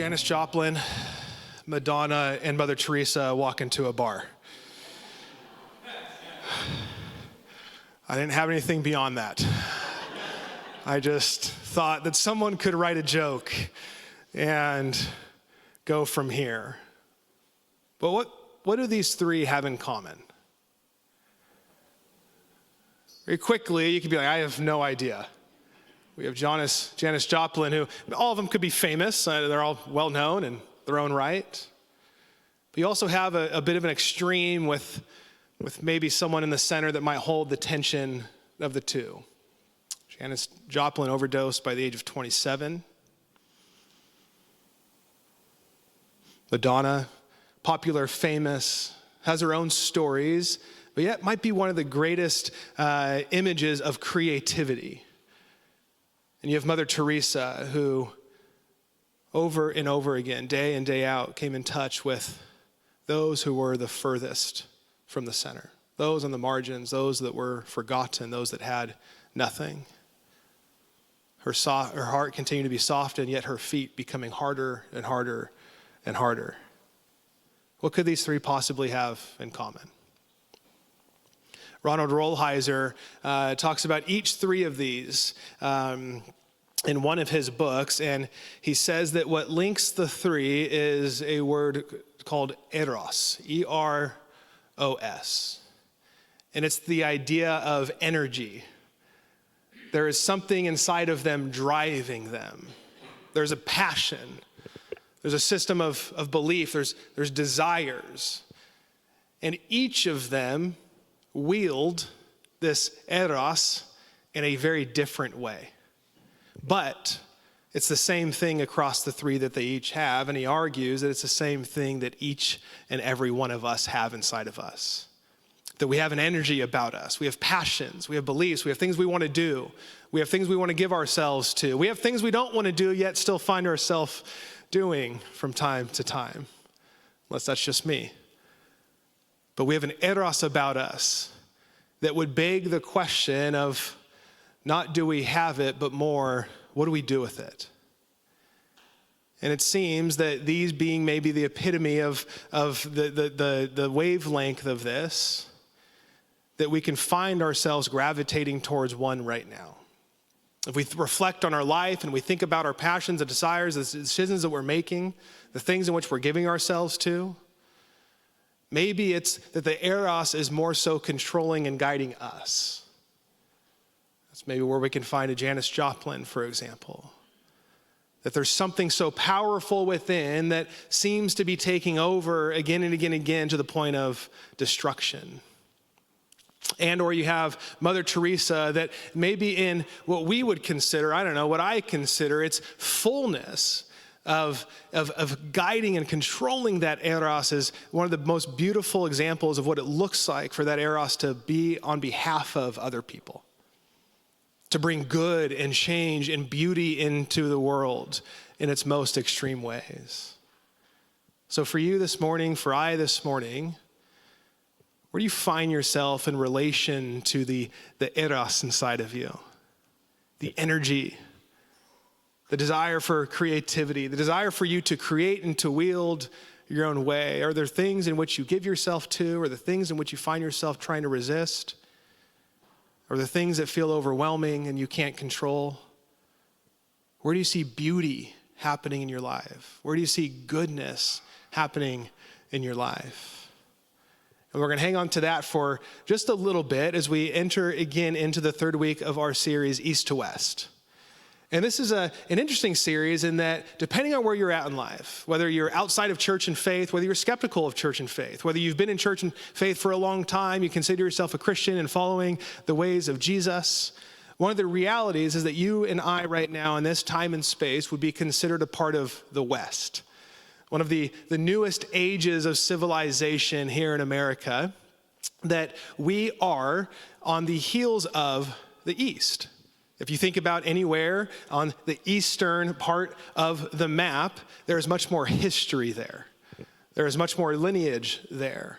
Janis Joplin, Madonna, and Mother Teresa walk into a bar. I didn't have anything beyond that. I just thought that someone could write a joke and go from here. But what do these three have in common? Very quickly, you could be like, I have no idea. We have Janis Joplin, who all of them could be famous. They're all well known in their own right. But you also have a bit of an extreme with maybe someone in the center that might hold the tension of the two. Janis Joplin overdosed by the age of 27. Madonna, popular, famous, has her own stories, but yet might be one of the greatest images of creativity. And you have Mother Teresa, who over and over again, day in, day out, came in touch with those who were the furthest from the center, those on the margins, those that were forgotten, those that had nothing. Her heart continued to be soft, and yet her feet becoming harder and harder and harder. What could these three possibly have in common? Ronald Rolheiser talks about each three of these in one of his books, and he says that what links the three is a word called eros, E-R-O-S. And it's the idea of energy. There is something inside of them driving them. There's a passion. There's a system of belief. There's desires. And each of them wield this eros in a very different way. But it's the same thing across the three that they each have, and he argues that it's the same thing that each and every one of us have inside of us. That we have an energy about us. We have passions, we have beliefs, we have things we want to do. We have things we want to give ourselves to. We have things we don't want to do, yet still find ourselves doing from time to time. Unless that's just me. But we have an eros about us that would beg the question of not do we have it, but more, what do we do with it? And it seems that these being maybe the epitome of the wavelength of this, that we can find ourselves gravitating towards one right now. If we reflect on our life and we think about our passions and desires, the decisions that we're making, the things in which we're giving ourselves to, maybe it's that the eros is more so controlling and guiding us. That's maybe where we can find a Janis Joplin, for example. That there's something so powerful within that seems to be taking over again and again and again to the point of destruction. And or you have Mother Teresa that maybe in what we would consider, I don't know, what I consider its fullness of guiding and controlling that eros is one of the most beautiful examples of what it looks like for that eros to be on behalf of other people. To bring good and change and beauty into the world in its most extreme ways. So for you this morning, for I this morning, where do you find yourself in relation to the eros inside of you? The energy, the desire for creativity, the desire for you to create and to wield your own way. Are there things in which you give yourself to, or the things in which you find yourself trying to resist? Or the things that feel overwhelming and you can't control? Where do you see beauty happening in your life? Where do you see goodness happening in your life? And we're going to hang on to that for just a little bit as we enter again into the third week of our series, East to West. And this is an interesting series in that depending on where you're at in life, whether you're outside of church and faith, whether you're skeptical of church and faith, whether you've been in church and faith for a long time, you consider yourself a Christian and following the ways of Jesus, one of the realities is that you and I right now in this time and space would be considered a part of the West. One of the newest ages of civilization here in America, that we are on the heels of the East. If you think about anywhere on the eastern part of the map, there is much more history there. There is much more lineage there.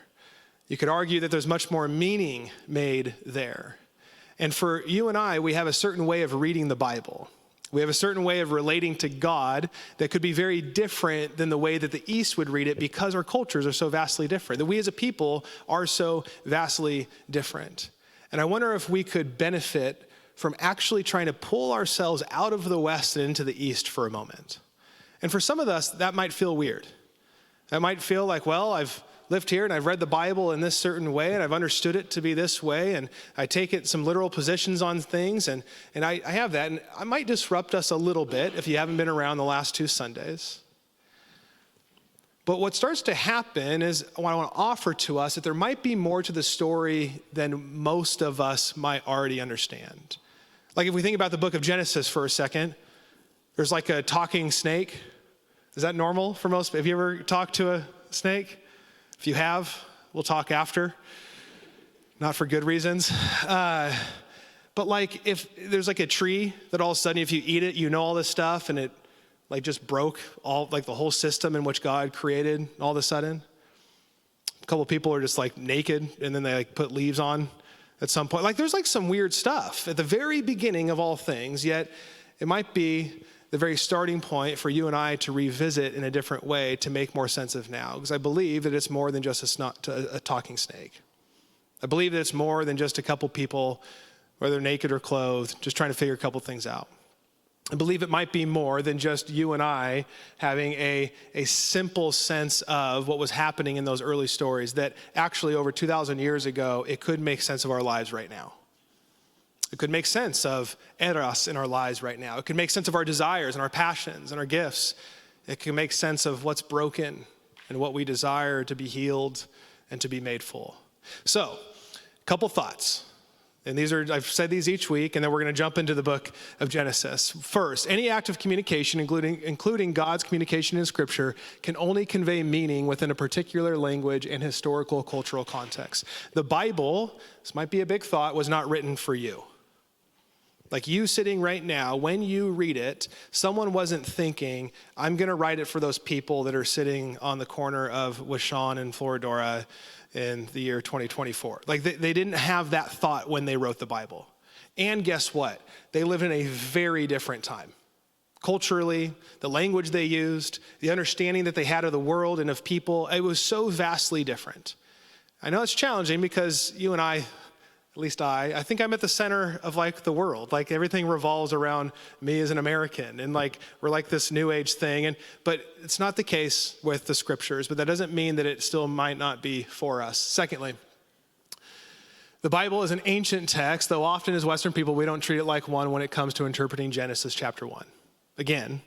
You could argue that there's much more meaning made there. And for you and I, we have a certain way of reading the Bible. We have a certain way of relating to God that could be very different than the way that the East would read it because our cultures are so vastly different, that we as a people are so vastly different. And I wonder if we could benefit from actually trying to pull ourselves out of the West and into the East for a moment. And for some of us, that might feel weird. That might feel like, well, I've lived here and I've read the Bible in this certain way and I've understood it to be this way and I take it some literal positions on things and I have that. And I might disrupt us a little bit if you haven't been around the last 2 Sundays. But what starts to happen is what I want to offer to us that there might be more to the story than most of us might already understand. Like if we think about the book of Genesis for a second, there's like a talking snake. Is that normal for most? Have you ever talked to a snake? If you have, we'll talk after. Not for good reasons. But like if there's like a tree that all of a sudden if you eat it, you know all this stuff and it like just broke all like the whole system in which God created all of a sudden. A couple of people are just like naked and then they like put leaves on at some point. Like there's like some weird stuff at the very beginning of all things, yet it might be the very starting point for you and I to revisit in a different way to make more sense of now. Because I believe that it's more than just a talking snake. I believe that it's more than just a couple people, whether naked or clothed, just trying to figure a couple things out. I believe it might be more than just you and I having a simple sense of what was happening in those early stories that actually over 2,000 years ago, it could make sense of our lives right now. It could make sense of eros in our lives right now. It could make sense of our desires and our passions and our gifts. It can make sense of what's broken and what we desire to be healed and to be made full. So, a couple thoughts. And I've said these each week, and then we're going to jump into the book of Genesis. First, any act of communication, including God's communication in Scripture, can only convey meaning within a particular language and historical, cultural context. The Bible, this might be a big thought, was not written for you. Like you sitting right now, when you read it, someone wasn't thinking, I'm going to write it for those people that are sitting on the corner of Washon and Floridora in the year 2024. Like they didn't have that thought when they wrote the Bible. And guess what? They lived in a very different time. Culturally, the language they used, the understanding that they had of the world and of people, it was so vastly different. I know it's challenging because you and I, at least I think I'm at the center of like the world. Like everything revolves around me as an American and like we're like this new age thing. But it's not the case with the scriptures, but that doesn't mean that it still might not be for us. Secondly, the Bible is an ancient text, though often as Western people, we don't treat it like one when it comes to interpreting Genesis chapter 1. Again,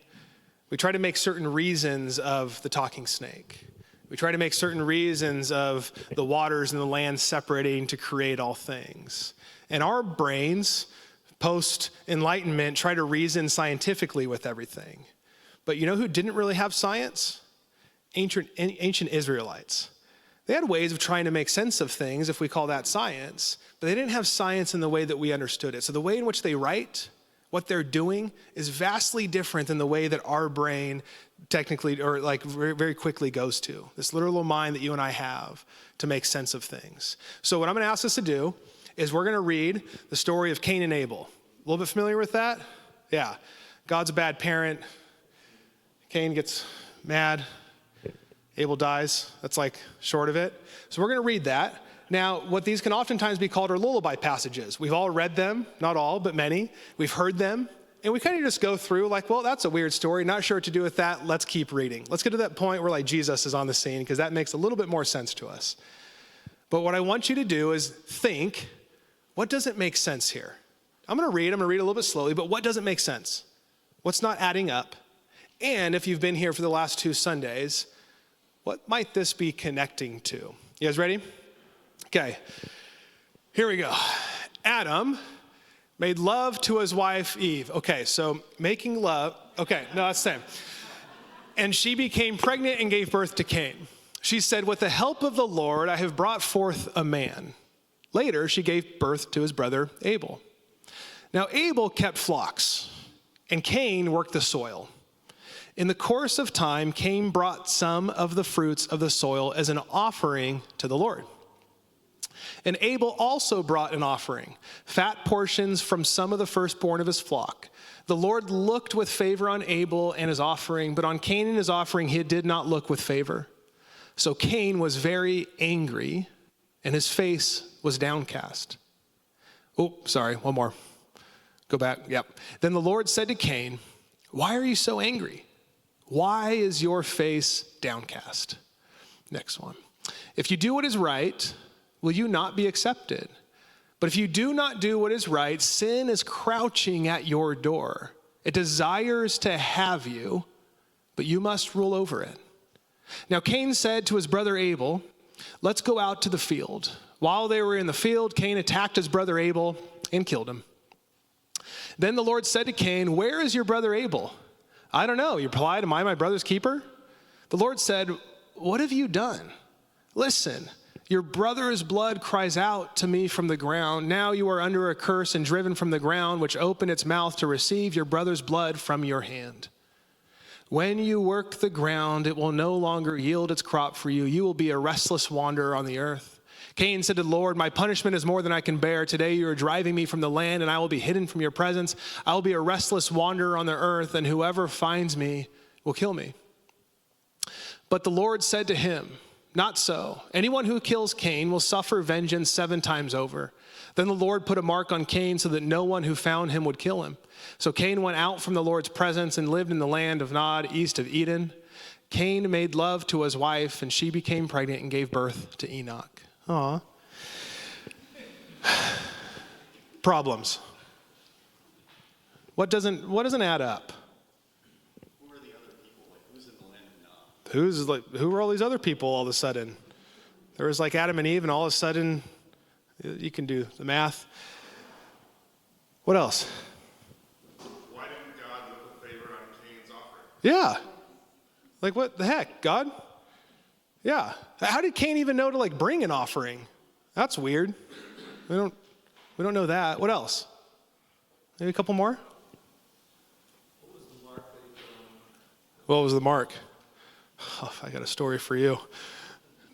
we try to make certain reasons of the talking snake. We try to make certain reasons of the waters and the land separating to create all things. And our brains, post-enlightenment, try to reason scientifically with everything. But you know who didn't really have science? Ancient Israelites. They had ways of trying to make sense of things, if we call that science, but they didn't have science in the way that we understood it. So the way in which they write, what they're doing, is vastly different than the way that our brain technically, or like very, very quickly goes to. This literal mind that you and I have to make sense of things. So what I'm going to ask us to do is we're going to read the story of Cain and Abel. A little bit familiar with that? Yeah. God's a bad parent. Cain gets mad. Abel dies. That's like short of it. So we're going to read that. Now, what these can oftentimes be called are lullaby passages. We've all read them, not all, but many. We've heard them. And we kind of just go through like, well, that's a weird story. Not sure what to do with that. Let's keep reading. Let's get to that point where like Jesus is on the scene because that makes a little bit more sense to us. But what I want you to do is think, what doesn't make sense here? I'm going to read a little bit slowly, but what doesn't make sense? What's not adding up? And if you've been here for the last 2 Sundays, what might this be connecting to? You guys ready? Okay, here we go. Adam made love to his wife Eve. Okay, so making love. Okay, no, that's the same. And she became pregnant and gave birth to Cain. She said, with the help of the Lord, I have brought forth a man. Later, she gave birth to his brother Abel. Now, Abel kept flocks, and Cain worked the soil. In the course of time, Cain brought some of the fruits of the soil as an offering to the Lord. And Abel also brought an offering, fat portions from some of the firstborn of his flock. The Lord looked with favor on Abel and his offering, but on Cain and his offering he did not look with favor. So Cain was very angry, and his face was downcast. Oh, sorry, one more. Go back, yep. Then the Lord said to Cain, "Why are you so angry? Why is your face downcast?" Next one. "If you do what is right, will you not be accepted? But if you do not do what is right, sin is crouching at your door. It desires to have you, but you must rule over it." Now Cain said to his brother Abel, "Let's go out to the field." While they were in the field, Cain attacked his brother Abel and killed him. Then the Lord said to Cain, "Where is your brother Abel?" "I don't know," he replied. "Am I my brother's keeper?" The Lord said, "What have you done? Listen, your brother's blood cries out to me from the ground. Now you are under a curse and driven from the ground, which opened its mouth to receive your brother's blood from your hand. When you work the ground, it will no longer yield its crop for you. You will be a restless wanderer on the earth." Cain said to the Lord, "My punishment is more than I can bear. Today you are driving me from the land, and I will be hidden from your presence. I will be a restless wanderer on the earth, and whoever finds me will kill me." But the Lord said to him, "Not so. Anyone who kills Cain will suffer vengeance 7 times over." Then the Lord put a mark on Cain so that no one who found him would kill him. So Cain went out from the Lord's presence and lived in the land of Nod, east of Eden. Cain made love to his wife, and she became pregnant and gave birth to Enoch. Aw. Problems. What doesn't add up? Who are the other people? Like, who's in the land of Nod? Who are all these other people all of a sudden? There was like Adam and Eve, and all of a sudden, you can do the math. What else? Why didn't God look with favor on Cain's offering? Yeah. Like what the heck, God? Yeah. How did Cain even know to like bring an offering? That's weird. We don't know that. What else? Maybe a couple more? What was the mark that he put on? What was the mark? Oh, I got a story for you.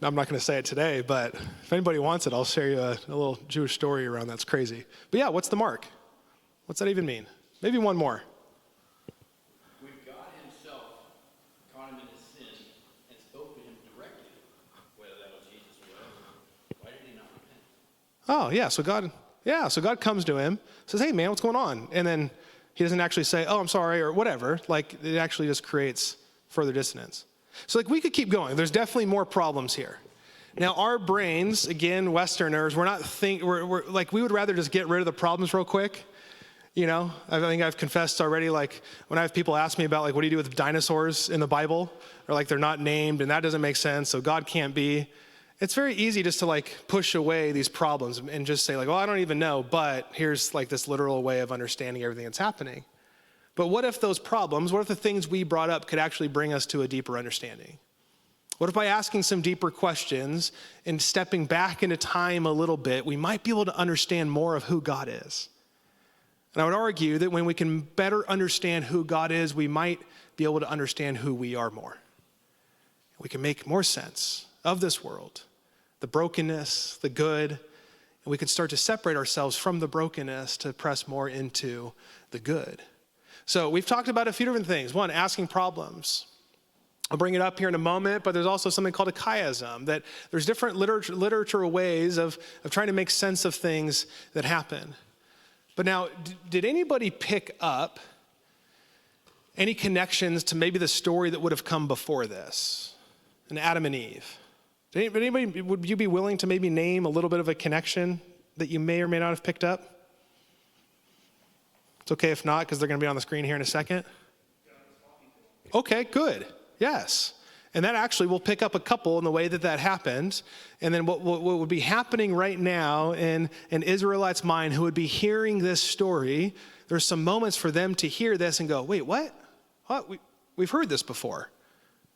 I'm not going to say it today, but if anybody wants it, I'll share you a little Jewish story around that's crazy. But yeah, what's the mark? What's that even mean? Maybe one more. When God himself caught him in his sin and spoke to him directly, whether that was Jesus or whatever, why did he not repent? Oh, so God comes to him, says, "Hey man, what's going on?" And then he doesn't actually say, "Oh, I'm sorry," or whatever. Like it actually just creates further dissonance. So like we could keep going. There's definitely more problems here. Now our brains, again, Westerners, we're like we would rather just get rid of the problems real quick. You know, I think I've confessed already, like when I have people ask me about like, what do you do with dinosaurs in the Bible? Or like they're not named and that doesn't make sense, so God can't be. It's very easy just to like push away these problems and just say like, well, I don't even know, but here's like this literal way of understanding everything that's happening. But what if those problems, what if the things we brought up could actually bring us to a deeper understanding? What if by asking some deeper questions and stepping back into time a little bit, we might be able to understand more of who God is? And I would argue that when we can better understand who God is, we might be able to understand who we are more. We can make more sense of this world, the brokenness, the good, and we can start to separate ourselves from the brokenness to press more into the good. So we've talked about a few different things. One, asking problems. I'll bring it up here in a moment, but there's also something called a chiasm, that there's different literatural ways of trying to make sense of things that happen. But now, did anybody pick up any connections to maybe the story that would have come before this? And Adam and Eve. Anybody, would you be willing to maybe name a little bit of a connection that you may or may not have picked up? It's okay if not, because they're going to be on the screen here in a second. Okay, good. Yes. And that actually will pick up a couple in the way that happened. And then what would be happening right now in an Israelite's mind who would be hearing this story, there's some moments for them to hear this and go, wait, what? We've heard this before.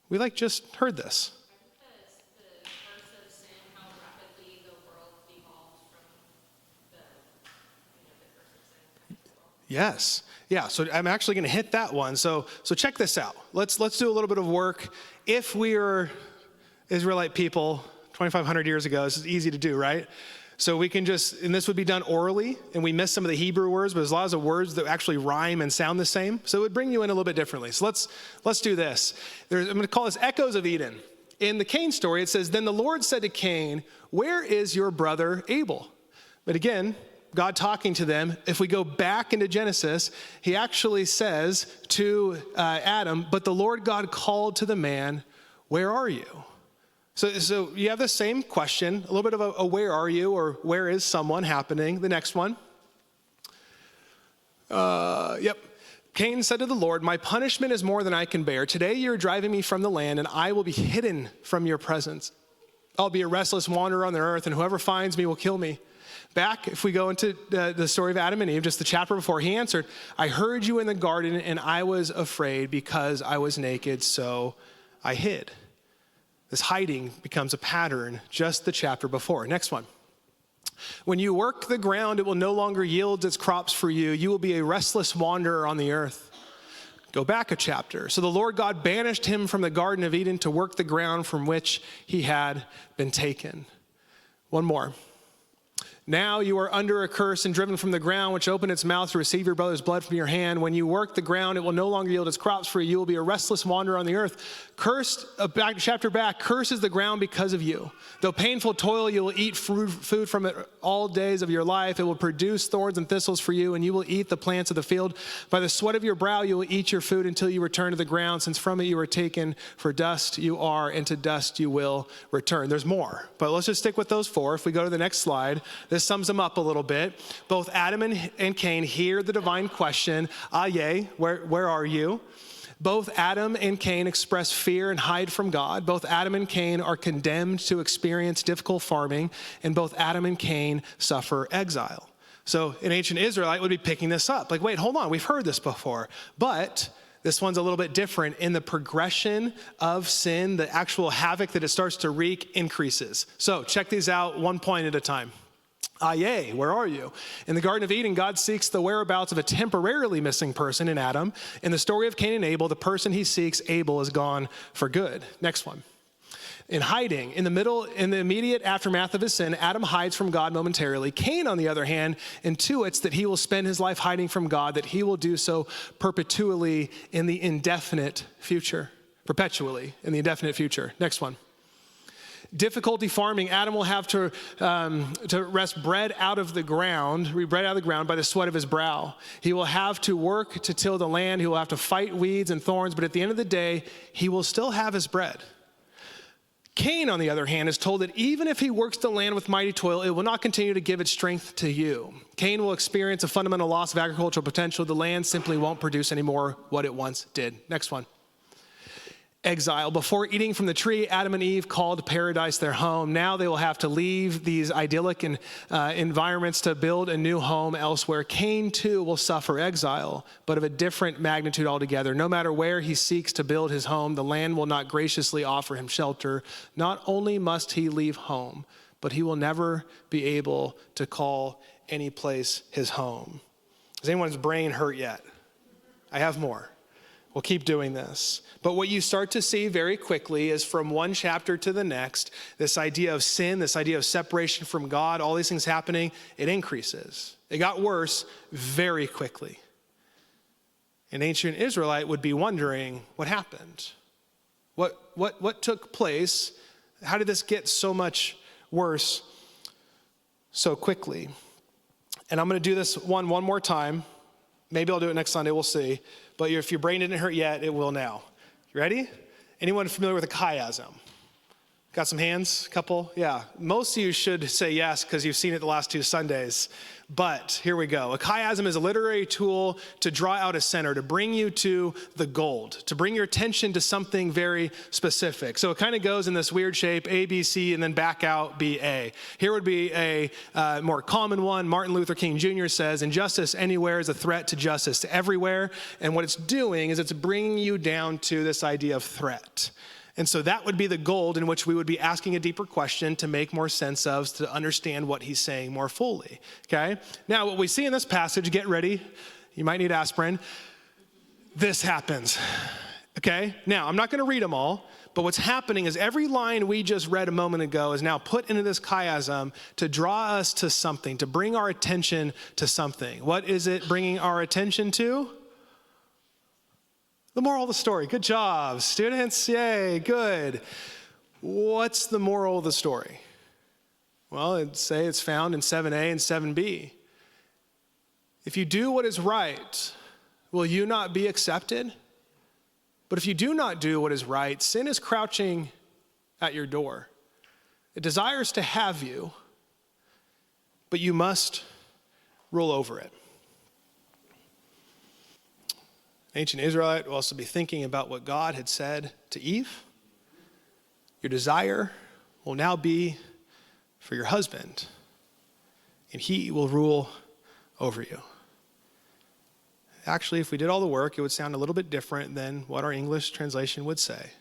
We just heard this. Because the curse of sin, how rapidly the world evolves from the curse of sin. Yes. Yeah, so I'm actually going to hit that one. So check this out. Let's do a little bit of work. If we are Israelite people 2,500 years ago, this is easy to do, right? So we can just, and this would be done orally, and we miss some of the Hebrew words, but there's lots of words that actually rhyme and sound the same. So it would bring you in a little bit differently. So let's do this. I'm going to call this Echoes of Eden. In the Cain story, it says, then the Lord said to Cain, where is your brother Abel? But again, God talking to them, if we go back into Genesis, he actually says to Adam, but the Lord God called to the man, where are you? So you have the same question, a little bit of a where are you, or where is someone happening. The next one. Cain said to the Lord, my punishment is more than I can bear. Today you're driving me from the land, and I will be hidden from your presence. I'll be a restless wanderer on the earth, and whoever finds me will kill me. Back, if we go into the story of Adam and Eve, just the chapter before, he answered, I heard you in the garden, and I was afraid because I was naked, so I hid. This hiding becomes a pattern, just the chapter before. Next one. When you work the ground, it will no longer yield its crops for you. You will be a restless wanderer on the earth. Go back a chapter. So the Lord God banished him from the Garden of Eden to work the ground from which he had been taken. One more. Now you are under a curse and driven from the ground, which opened its mouth to receive your brother's blood from your hand. When you work the ground, it will no longer yield its crops for you. You will be a restless wanderer on the earth. Cursed, chapter back, curses the ground because of you. Though painful toil, you will eat food from it all days of your life. It will produce thorns and thistles for you, and you will eat the plants of the field. By the sweat of your brow, you will eat your food until you return to the ground, since from it you were taken. For dust you are, and to dust you will return. There's more, but let's just stick with those four. If we go to the next slide, this sums them up a little bit. Both Adam and Cain hear the divine question, yea, where are you? Both Adam and Cain express fear and hide from God. Both Adam and Cain are condemned to experience difficult farming, and both Adam and Cain suffer exile. So an ancient Israelite would be picking this up. Like, wait, hold on, we've heard this before. But this one's a little bit different in the progression of sin. The actual havoc that it starts to wreak increases. So check these out one point at a time. Yea, where are you? In the Garden of Eden, God seeks the whereabouts of a temporarily missing person in Adam. In the story of Cain and Abel, the person he seeks, Abel, is gone for good. Next one. In hiding, in the immediate aftermath of his sin, Adam hides from God momentarily. Cain, on the other hand, intuits that he will spend his life hiding from God, that he will do so perpetually in the indefinite future. Perpetually in the indefinite future. Next one. Difficulty farming, Adam will have to wrest bread out of the ground by the sweat of his brow. He will have to work to till the land. He will have to fight weeds and thorns, but at the end of the day, he will still have his bread. Cain, on the other hand, is told that even if he works the land with mighty toil, it will not continue to give its strength to you. Cain will experience a fundamental loss of agricultural potential. The land simply won't produce anymore what it once did. Next one. Exile. Before eating from the tree, Adam and Eve called paradise their home. Now they will have to leave these idyllic environments to build a new home elsewhere. Cain, too, will suffer exile, but of a different magnitude altogether. No matter where he seeks to build his home, the land will not graciously offer him shelter. Not only must he leave home, but he will never be able to call any place his home. Has anyone's brain hurt yet? I have more. We'll keep doing this. But what you start to see very quickly is from one chapter to the next, this idea of sin, this idea of separation from God, all these things happening, it increases. It got worse very quickly. An ancient Israelite would be wondering what happened. What took place? How did this get so much worse so quickly? And I'm going to do this one more time. Maybe I'll do it next Sunday, we'll see. But if your brain didn't hurt yet, it will now. You ready? Anyone familiar with a chiasm? Got some hands? Couple? Yeah. Most of you should say yes because you've seen it the last 2 Sundays. But here we go. A chiasm is a literary tool to draw out a center, to bring you to the gold, to bring your attention to something very specific. So it kind of goes in this weird shape, A, B, C, and then back out, B, A. Here would be a more common one. Martin Luther King Jr. says, injustice anywhere is a threat to justice everywhere. And what it's doing is it's bringing you down to this idea of threat. And so that would be the gold in which we would be asking a deeper question to make more sense of, to understand what he's saying more fully, okay? Now, what we see in this passage, get ready, you might need aspirin, this happens, okay? Now, I'm not gonna read them all, But what's happening is every line we just read a moment ago is now put into this chiasm to draw us to something, to bring our attention to something. What is it bringing our attention to? The moral of the story. Good job, students. Yay, good. What's the moral of the story? Well, it'd say it's found in 7a and 7b. If you do what is right, will you not be accepted? But if you do not do what is right, sin is crouching at your door. It desires to have you, but you must rule over it. Ancient Israelite will also be thinking about what God had said to Eve. Your desire will now be for your husband, and he will rule over you. Actually, if we did all the work, it would sound a little bit different than what our English translation would say.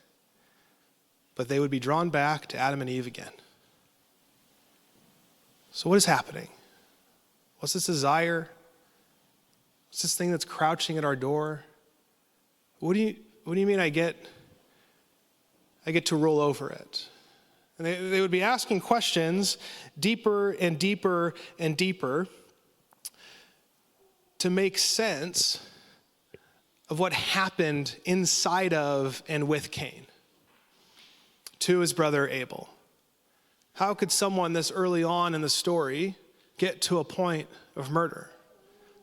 But they would be drawn back to Adam and Eve again. So what is happening? What's this desire? What's this thing that's crouching at our door? What do you mean I get to rule over it? And they would be asking questions deeper and deeper and deeper to make sense of what happened inside of and with Cain to his brother Abel. How could someone this early on in the story get to a point of murder?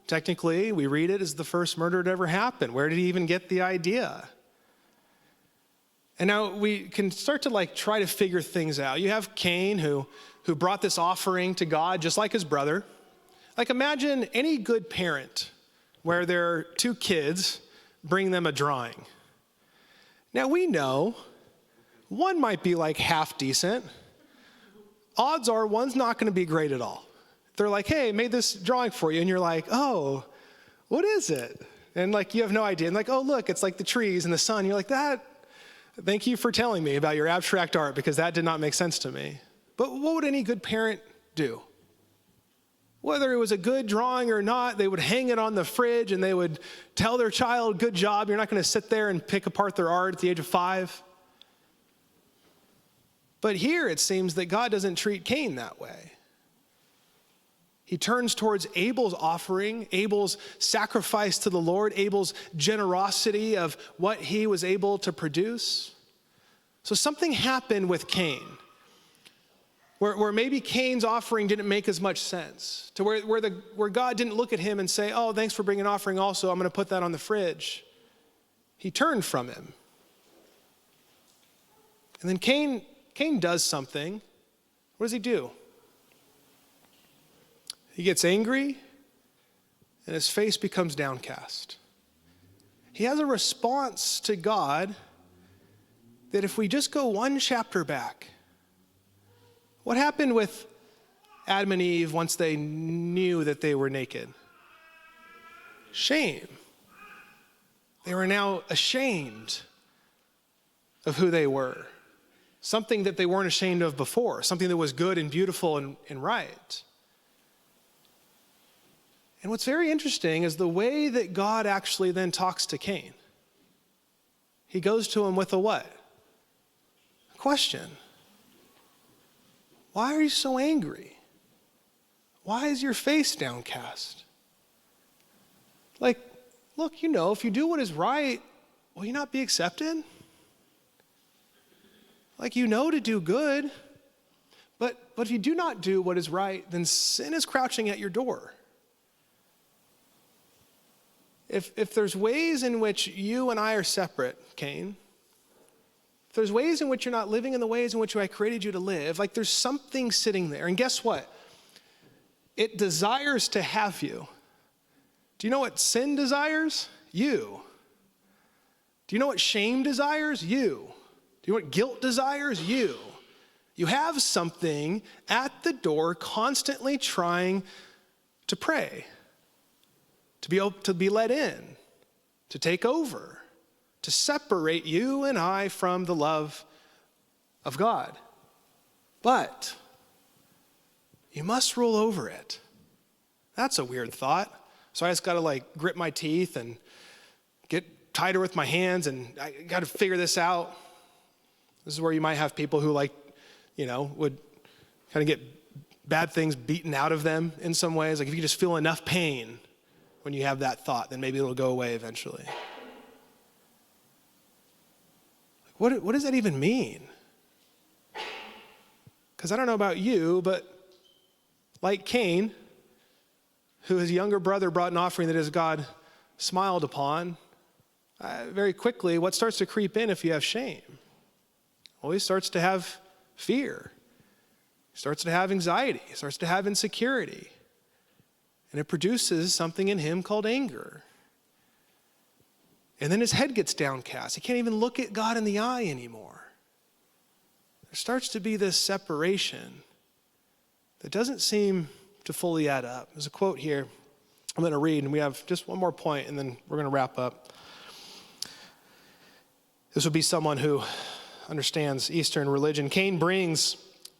Technically, we read it as the first murder to ever happen. Where did he even get the idea? And now we can start to try to figure things out. You have Cain who brought this offering to God just like his brother. Imagine any good parent where their two kids bring them a drawing. Now we know one might be half decent. Odds are one's not going to be great at all. They're like, hey, I made this drawing for you. And you're like, oh, what is it? And you have no idea. And oh, look, it's the trees and the sun. You're like, thank you for telling me about your abstract art because that did not make sense to me. But what would any good parent do? Whether it was a good drawing or not, they would hang it on the fridge and they would tell their child, good job. You're not going to sit there and pick apart their art at the age of 5. But here it seems that God doesn't treat Cain that way. He turns towards Abel's offering, Abel's sacrifice to the Lord, Abel's generosity of what he was able to produce. So something happened with Cain, where maybe Cain's offering didn't make as much sense, to where God didn't look at him and say, oh, thanks for bringing an offering also, I'm going to put that on the fridge. He turned from him. And then Cain does something. What does he do? He gets angry, and his face becomes downcast. He has a response to God that if we just go one chapter back, what happened with Adam and Eve once they knew that they were naked? Shame. They were now ashamed of who they were. Something that they weren't ashamed of before. Something that was good and beautiful and right. And what's very interesting is the way that God actually then talks to Cain. He goes to him with a what? A question. Why are you so angry? Why is your face downcast? Look, if you do what is right, will you not be accepted? To do good. But if you do not do what is right, then sin is crouching at your door. If there's ways in which you and I are separate, Cain, if there's ways in which you're not living in the ways in which I created you to live, there's something sitting there. And guess what? It desires to have you. Do you know what sin desires? You. Do you know what shame desires? You. Do you know what guilt desires? You. You have something at the door constantly trying to pray, to be let in, to take over, to separate you and I from the love of God. But you must rule over it. That's a weird thought. So I just got to grit my teeth and get tighter with my hands and I got to figure this out. This is where you might have people who would kind of get bad things beaten out of them in some ways. Like if you just feel enough pain when you have that thought, then maybe it'll go away eventually. What does that even mean? Because I don't know about you, but like Cain, who his younger brother brought an offering that his God smiled upon, very quickly, what starts to creep in if you have shame? Well, he starts to have fear. He starts to have anxiety. He starts to have insecurity. And it produces something in him called anger. And then his head gets downcast. He can't even look at God in the eye anymore. There starts to be this separation that doesn't seem to fully add up. There's a quote here I'm going to read, and we have just one more point, and then we're going to wrap up. This would be someone who understands Eastern religion. Cain brings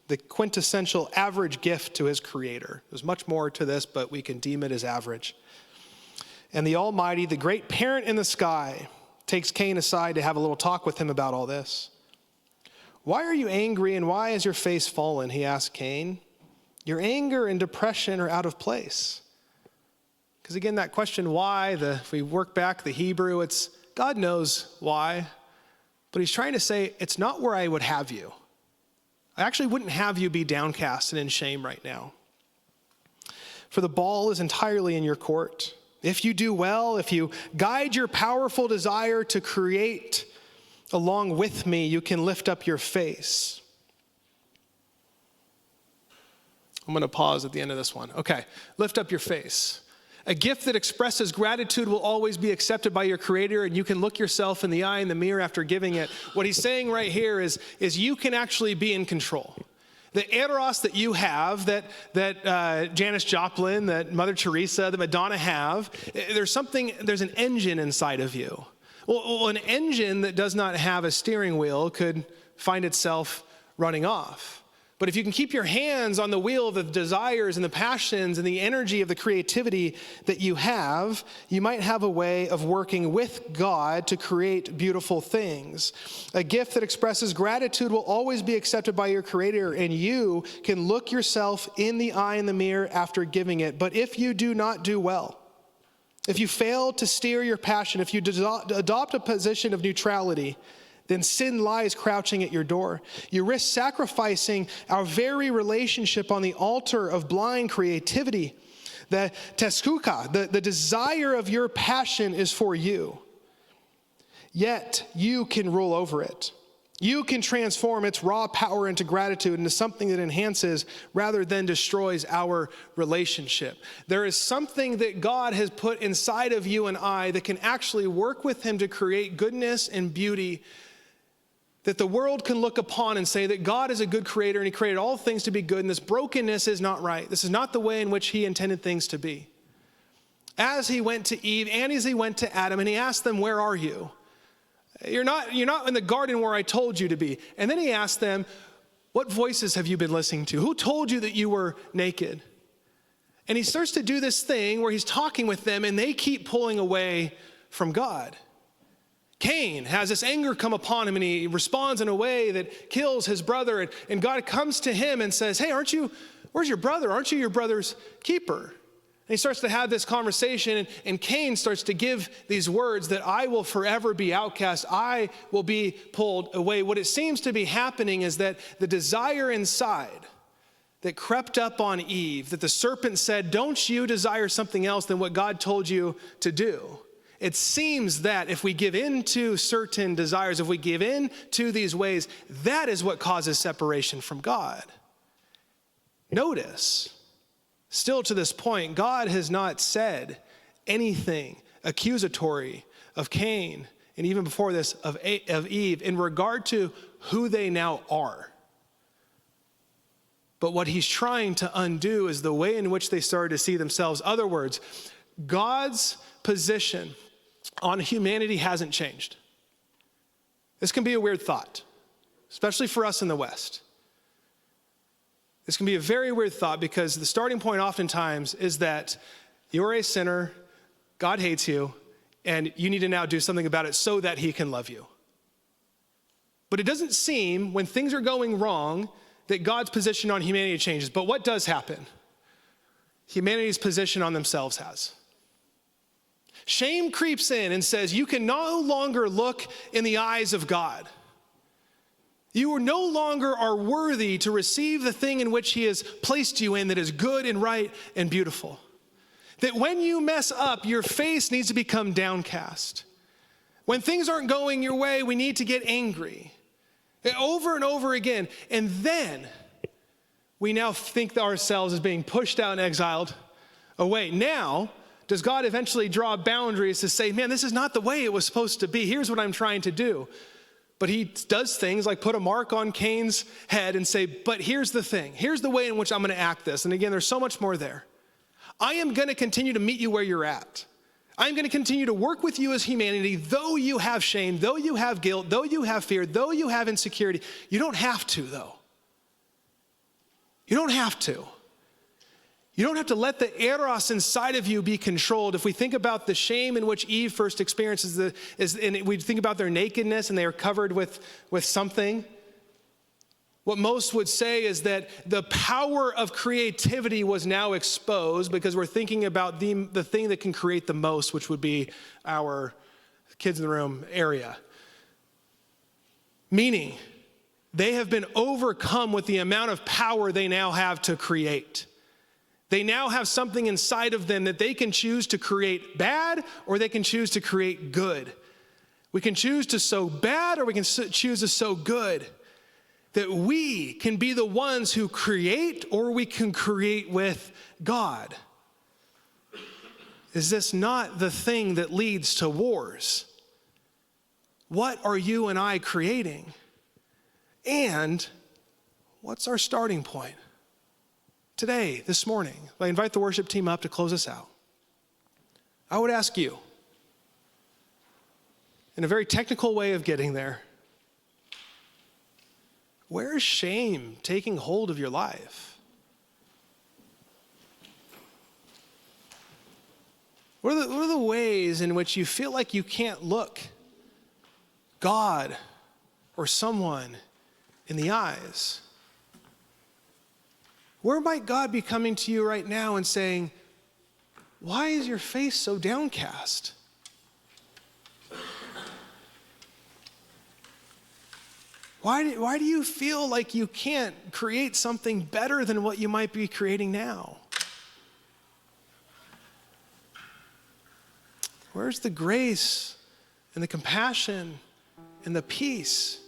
the quintessential average gift to his creator. There's much more to this, but we can deem it as average. And the Almighty, the great parent in the sky, takes Cain aside to have a little talk with him about all this. Why are you angry and why is your face fallen? He asked Cain. Your anger and depression are out of place. Because again, that question why, if we work back the Hebrew, it's God knows why. But he's trying to say, it's not where I would have you. I actually wouldn't have you be downcast and in shame right now. For the ball is entirely in your court. If you do well, if you guide your powerful desire to create along with me, you can lift up your face. I'm going to pause at the end of this one. Okay, lift up your face. A gift that expresses gratitude will always be accepted by your Creator, and you can look yourself in the eye in the mirror after giving it. What he's saying right here is you can actually be in control. The eros that you have, that Janis Joplin, that Mother Teresa, that Madonna have, there's an engine inside of you. Well, an engine that does not have a steering wheel could find itself running off. But if you can keep your hands on the wheel of the desires and the passions and the energy of the creativity that you have, you might have a way of working with God to create beautiful things. A gift that expresses gratitude will always be accepted by your Creator, and you can look yourself in the eye in the mirror after giving it. But if you do not do well, if you fail to steer your passion, if you adopt a position of neutrality, then sin lies crouching at your door. You risk sacrificing our very relationship on the altar of blind creativity. The teskuka, the desire of your passion is for you. Yet you can rule over it. You can transform its raw power into gratitude, into something that enhances rather than destroys our relationship. There is something that God has put inside of you and I that can actually work with Him to create goodness and beauty that the world can look upon and say that God is a good creator and He created all things to be good, and this brokenness is not right. This is not the way in which He intended things to be. As He went to Eve and as He went to Adam and He asked them, where are you? You're not in the garden where I told you to be. And then He asked them, what voices have you been listening to? Who told you that you were naked? And He starts to do this thing where He's talking with them and they keep pulling away from God. Cain has this anger come upon him and he responds in a way that kills his brother. And God comes to him and says, hey, where's your brother? Aren't you your brother's keeper? And he starts to have this conversation and Cain starts to give these words that I will forever be outcast. I will be pulled away. What it seems to be happening is that the desire inside that crept up on Eve, that the serpent said, don't you desire something else than what God told you to do? It seems that if we give in to certain desires, if we give in to these ways, that is what causes separation from God. Notice, still to this point, God has not said anything accusatory of Cain, and even before this, of Eve, in regard to who they now are. But what He's trying to undo is the way in which they started to see themselves. Other words, God's position on humanity hasn't changed. This can be a weird thought, especially for us in the West. This can be a very weird thought because the starting point oftentimes is that you're a sinner, God hates you, and you need to now do something about it so that He can love you. But it doesn't seem, when things are going wrong, that God's position on humanity changes. But what does happen? Humanity's position on themselves has. Shame creeps in and says, you can no longer look in the eyes of God. You no longer are worthy to receive the thing in which he has placed you in that is good and right and beautiful. That when you mess up, your face needs to become downcast. When things aren't going your way, we need to get angry. Over and over again. And then we now think ourselves as being pushed out and exiled away. Now, does God eventually draw boundaries to say, man, this is not the way it was supposed to be. Here's what I'm trying to do. But he does things like put a mark on Cain's head and say, but here's the thing. Here's the way in which I'm going to act this. And again, there's so much more there. I am going to continue to meet you where you're at. I'm going to continue to work with you as humanity, though you have shame, though you have guilt, though you have fear, though you have insecurity. You don't have to, though. You don't have to. You don't have to let the eros inside of you be controlled. If we think about the shame in which Eve first experiences, and we think about their nakedness and they are covered with something, what most would say is that the power of creativity was now exposed because we're thinking about the thing that can create the most, which would be our kids in the room area. Meaning, they have been overcome with the amount of power they now have to create. They now have something inside of them that they can choose to create bad or they can choose to create good. We can choose to sow bad or we can choose to sow good. That we can be the ones who create or we can create with God. Is this not the thing that leads to wars? What are you and I creating? And what's our starting point? Today, this morning, I invite the worship team up to close us out. I would ask you, in a very technical way of getting there, where is shame taking hold of your life? What are the ways in which you feel like you can't look God or someone in the eyes? Where might God be coming to you right now and saying, why is your face so downcast? Why do you feel like you can't create something better than what you might be creating now? Where's the grace and the compassion and the peace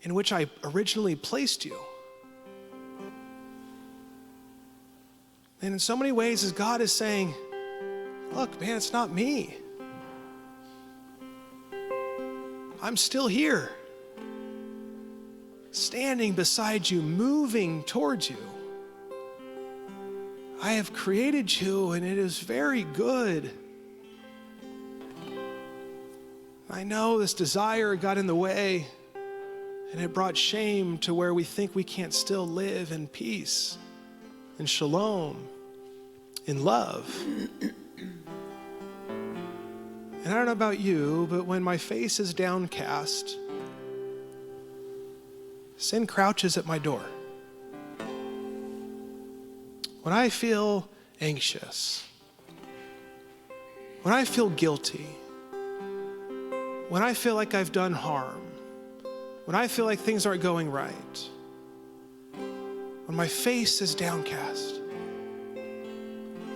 in which I originally placed you? And in so many ways, as God is saying, look, man, it's not me. I'm still here, standing beside you, moving towards you. I have created you, and it is very good. I know this desire got in the way, and it brought shame to where we think we can't still live in peace, in shalom, in love. And I don't know about you, but when my face is downcast, sin crouches at my door. When I feel anxious, when I feel guilty, when I feel like I've done harm, when I feel like things aren't going right, when my face is downcast,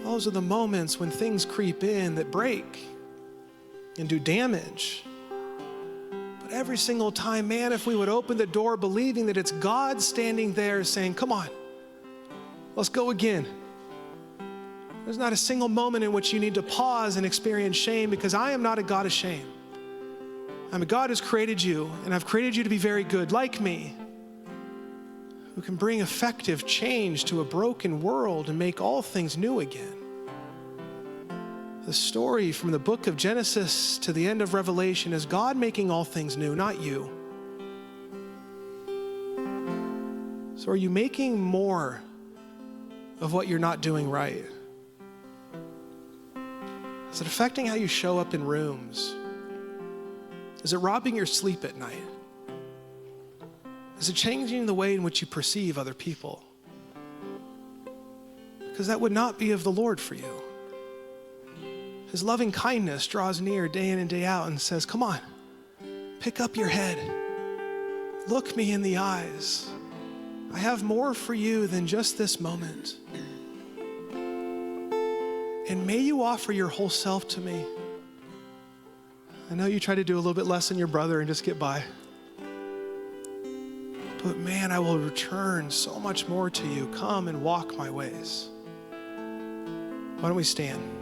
those are the moments when things creep in that break and do damage. But every single time, man, if we would open the door believing that it's God standing there saying, come on, let's go again. There's not a single moment in which you need to pause and experience shame, because I am not a God of shame. I'm a God who's created you, and I've created you to be very good, like me, who can bring effective change to a broken world and make all things new again. The story from the book of Genesis to the end of Revelation is God making all things new, not you. So are you making more of what you're not doing right? Is it affecting how you show up in rooms? Is it robbing your sleep at night? Is it changing the way in which you perceive other people? Because that would not be of the Lord for you. His loving kindness draws near day in and day out and says, come on, pick up your head. Look me in the eyes. I have more for you than just this moment. And may you offer your whole self to me. I know you try to do a little bit less than your brother and just get by. But man, I will return so much more to you. Come and walk my ways. Why don't we stand?